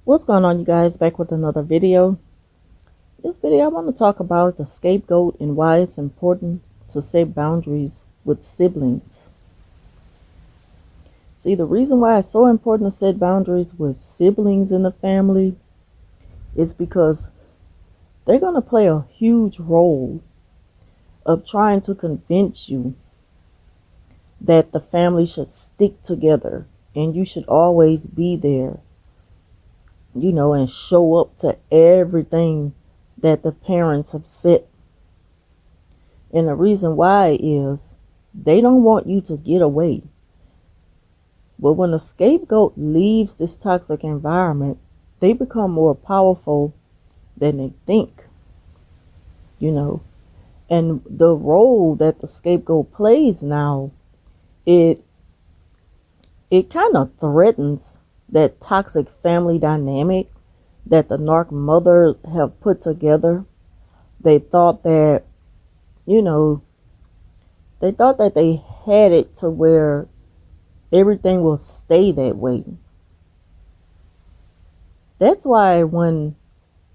What's going on, you guys? Back with another video. This video I want to talk about the scapegoat and why it's important to set boundaries with siblings. See, the reason why it's so important to set boundaries with siblings in the family is because they're going to play a huge role of trying to convince you that the family should stick together and you should always be there, and show up to everything that the parents have set. And the reason why is they don't want you to get away. But when a scapegoat leaves this toxic environment, they become more powerful than they think, you know. And the role that the scapegoat plays now, it kind of threatens that toxic family dynamic that the narc mothers have put together. They thought that, they thought that they had it to where everything will stay that way. That's why when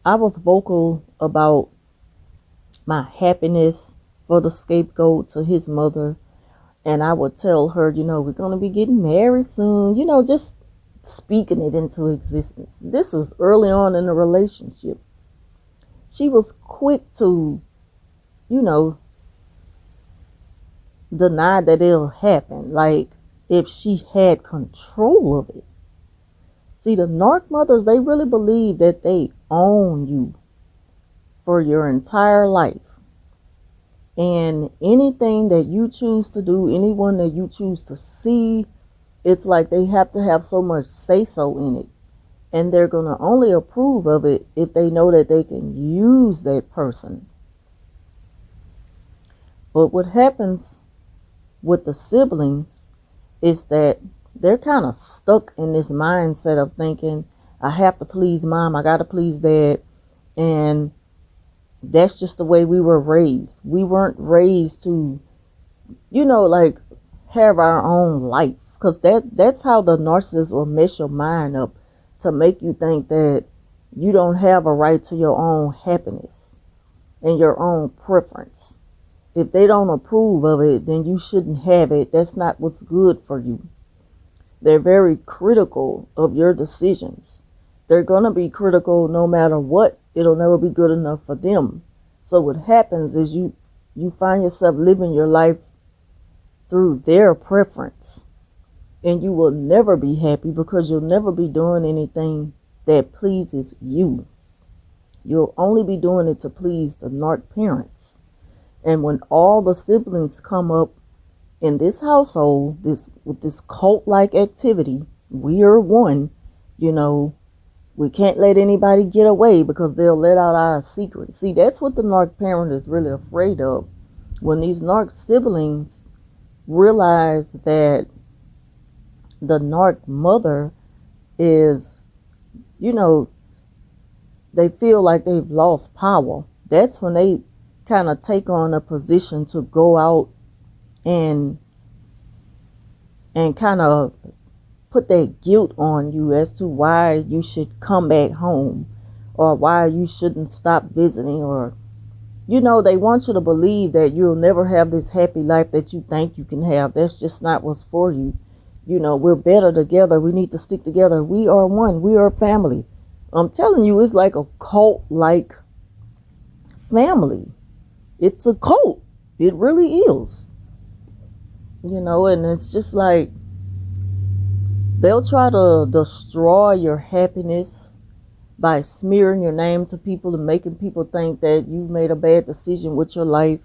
I was vocal about my happiness for the scapegoat to his mother, and I would tell her, we're going to be getting married soon, just speaking it into existence. This was early on in the relationship. She was quick to, deny that it'll happen, like if she had control of it. See, the narc mothers, they really believe that they own you for your entire life. And anything that you choose to do, anyone that you choose to see, it's like they have to have so much say-so in it. And they're going to only approve of it if they know that they can use that person. But what happens with the siblings is that they're kind of stuck in this mindset of thinking, I have to please mom, I got to please dad. And that's just the way we were raised. We weren't raised to, have our own life. Because that's how the narcissist will mess your mind up, to make you think that you don't have a right to your own happiness and your own preference. If they don't approve of it, then you shouldn't have it. That's not what's good for you. They're very critical of your decisions. They're going to be critical no matter what. It'll never be good enough for them. So what happens is you find yourself living your life through their preference. And you will never be happy because you'll never be doing anything that pleases you. You'll only be doing it to please the narc parents. And when all the siblings come up in this household, with this cult-like activity, we are one, we can't let anybody get away because they'll let out our secrets. See, that's what the narc parent is really afraid of. When these narc siblings realize that the narc mother is, they feel like they've lost power. That's when they kind of take on a position to go out and kind of put that guilt on you as to why you should come back home, or why you shouldn't stop visiting, or they want you to believe that you'll never have this happy life that you think you can have. That's just not what's for you. We're better together. We need to stick together. We are one. We are family. I'm telling you, it's like a cult-like family. It's a cult. It really is. And it's just like they'll try to destroy your happiness by smearing your name to people and making people think that you made a bad decision with your life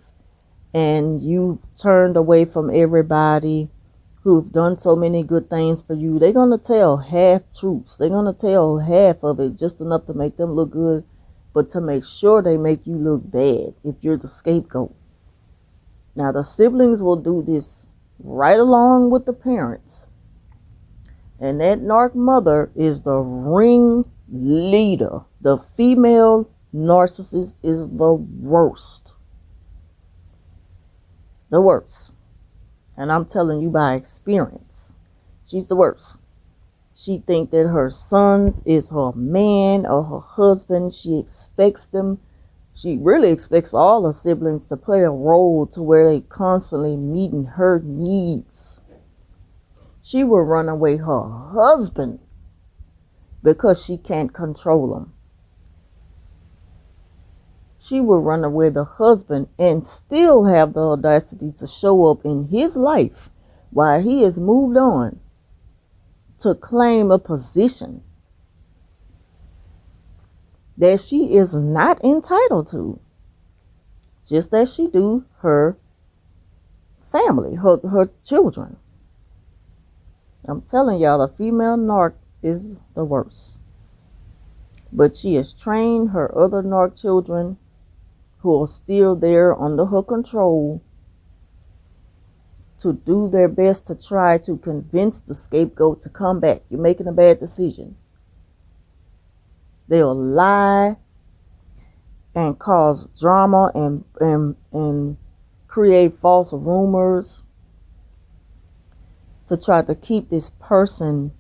and you turned away from everybody who've done so many good things for you. They're going to tell half truths. They're going to tell half of it, just enough to make them look good, but to make sure they make you look bad if you're the scapegoat. Now, the siblings will do this right along with the parents. And that narc mother is the ring leader. The female narcissist is the worst. The worst. And I'm telling you by experience. She's the worst. She think that her sons is her man or her husband. She expects them. She really expects all her siblings to play a role to where they constantly meeting her needs. She will run away her husband because she can't control him. She will run away the husband and still have the audacity to show up in his life while he has moved on to claim a position that she is not entitled to, just as she do her family, her children. I'm telling y'all, a female narc is the worst. But she has trained her other narc children who are still there under her control to do their best to try to convince the scapegoat to come back. You're making a bad decision. They'll lie and cause drama and create false rumors to try to keep this person,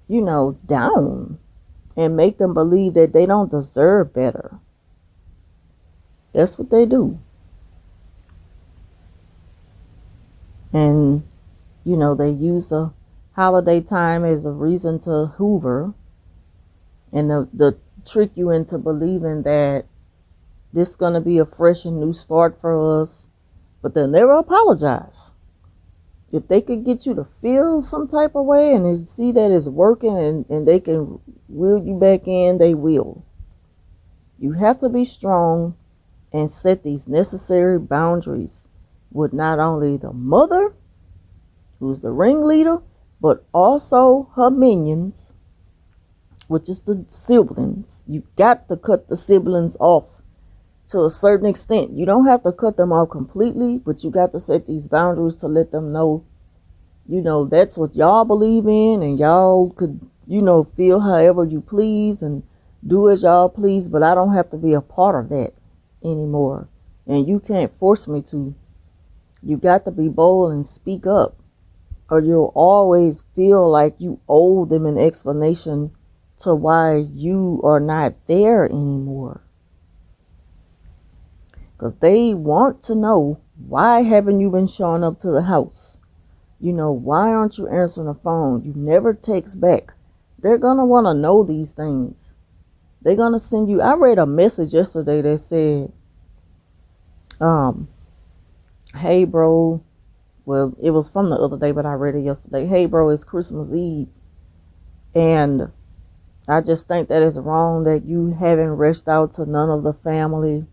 down and make them believe that they don't deserve better. That's what they do. And, they use the holiday time as a reason to hoover and the trick you into believing that this is going to be a fresh and new start for us, but they'll never apologize. If they could get you to feel some type of way and they see that it's working and they can reel you back in, they will. You have to be strong and set these necessary boundaries with not only the mother, who's the ringleader, but also her minions, which is the siblings. You got to cut the siblings off to a certain extent. You don't have to cut them off completely, but you got to set these boundaries to let them know, that's what y'all believe in, and y'all could, feel however you please and do as y'all please, but I don't have to be a part of that anymore. And you can't force me to. You got to be bold and speak up, or you'll always feel like you owe them an explanation to why you are not there anymore. Because they want to know, why haven't you been showing up to the house? Why aren't you answering the phone? You never text back. They're going to want to know these things. They're going to send you. I read a message yesterday that said, hey, bro. Well, it was from the other day, but I read it yesterday. Hey, bro, it's Christmas Eve. And I just think that it's wrong that you haven't reached out to none of the family.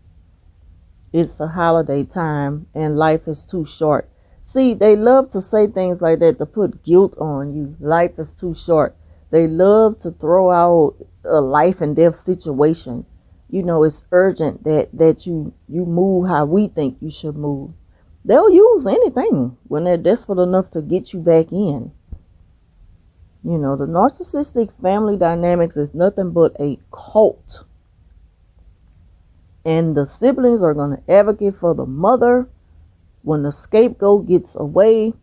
It's the holiday time and life is too short. See, they love to say things like that to put guilt on you. Life is too short. They love to throw out a life and death situation. It's urgent that you move how we think you should move. They'll use anything when they're desperate enough to get you back in. The narcissistic family dynamics is nothing but a cult. And the siblings are going to advocate for the mother. When the scapegoat gets away,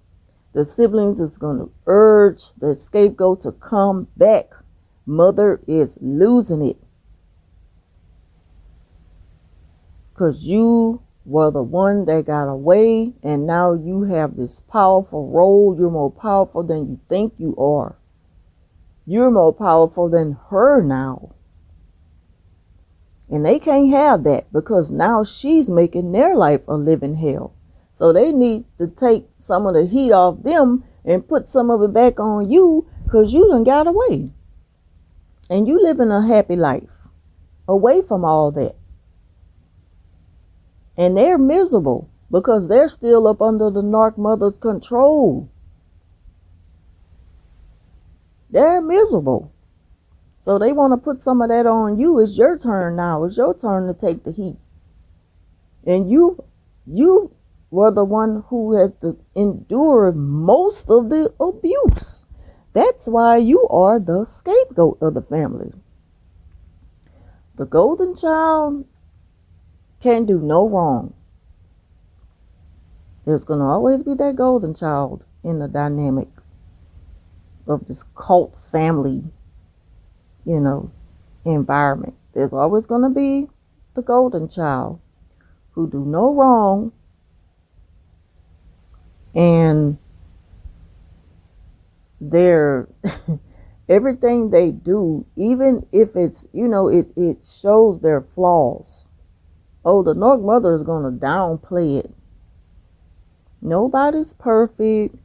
the siblings is going to urge the scapegoat to come back. Mother is losing it. Because you were the one that got away, and now you have this powerful role. You're more powerful than you think you are. You're more powerful than her now. And they can't have that because now she's making their life a living hell. So they need to take some of the heat off them and put some of it back on you because you done got away. And you living a happy life away from all that. And they're miserable because they're still up under the narc mother's control. They're miserable. So they want to put some of that on you. It's your turn now. It's your turn to take the heat. And you were the one who had to endure most of the abuse. That's why you are the scapegoat of the family. The golden child can't do no wrong. There's going to always be that golden child in the dynamic. of this cult family, you know, environment. There's always going to be the golden child who do no wrong, and they're everything they do, even if it's, it shows their flaws. Oh, the Nork mother is going to downplay it. Nobody's perfect.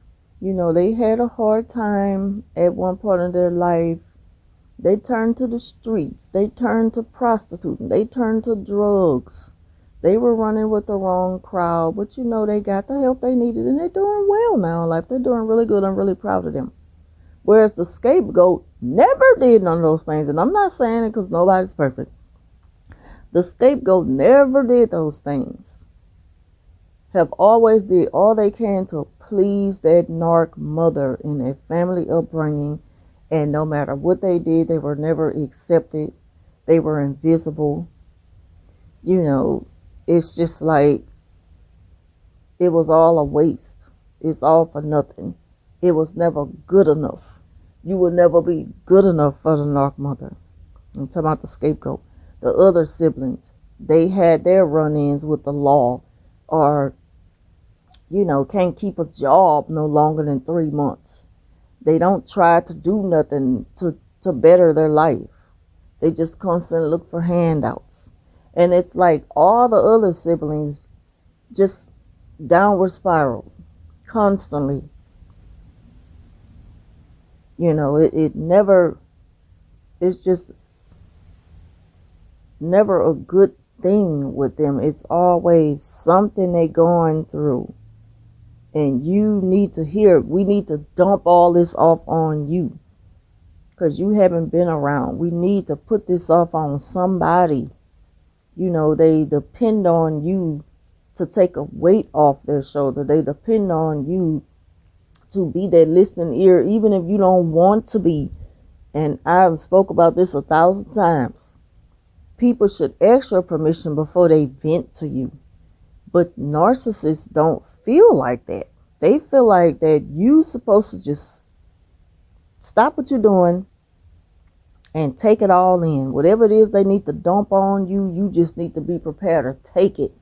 They had a hard time at one point in their life. They turned to the streets. They turned to prostituting. They turned to drugs. They were running with the wrong crowd, but they got the help they needed, and they're doing well now in life. They're doing really good. I'm really proud of them. Whereas the scapegoat never did none of those things, and I'm not saying it because nobody's perfect. The scapegoat never did those things. Have always did all they can to please that narc mother in their family upbringing, and no matter what they did, they were never accepted. They were invisible. It's just like it was all a waste. It's all for nothing. It was never good enough. You will never be good enough for the narc mother. I'm talking about the scapegoat. The other siblings, they had their run-ins with the law, or can't keep a job no longer than 3 months. They don't try to do nothing to better their life. They just constantly look for handouts. And it's like all the other siblings just downward spiral constantly. It never, it's just never a good thing with them. It's always something they're going through. And you need to hear, we need to dump all this off on you because you haven't been around. We need to put this off on somebody. They depend on you to take a weight off their shoulder. They depend on you to be their listening ear, even if you don't want to be. And I've spoke about this 1,000 times. People should ask your permission before they vent to you. But narcissists don't feel like that. They feel like that you're supposed to just stop what you're doing and take it all in. Whatever it is they need to dump on you, you just need to be prepared to take it.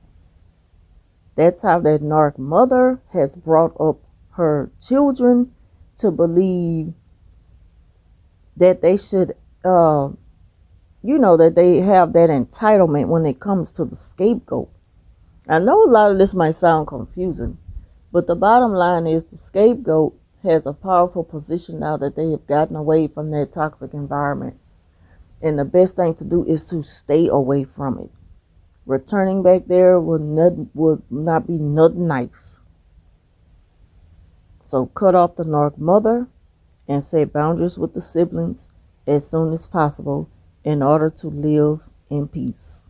That's how that narc mother has brought up her children to believe that they should, that they have that entitlement when it comes to the scapegoat. I know a lot of this might sound confusing, but the bottom line is the scapegoat has a powerful position now that they have gotten away from that toxic environment. And the best thing to do is to stay away from it. Returning back there would not be nothing nice. So cut off the narc mother and set boundaries with the siblings as soon as possible in order to live in peace.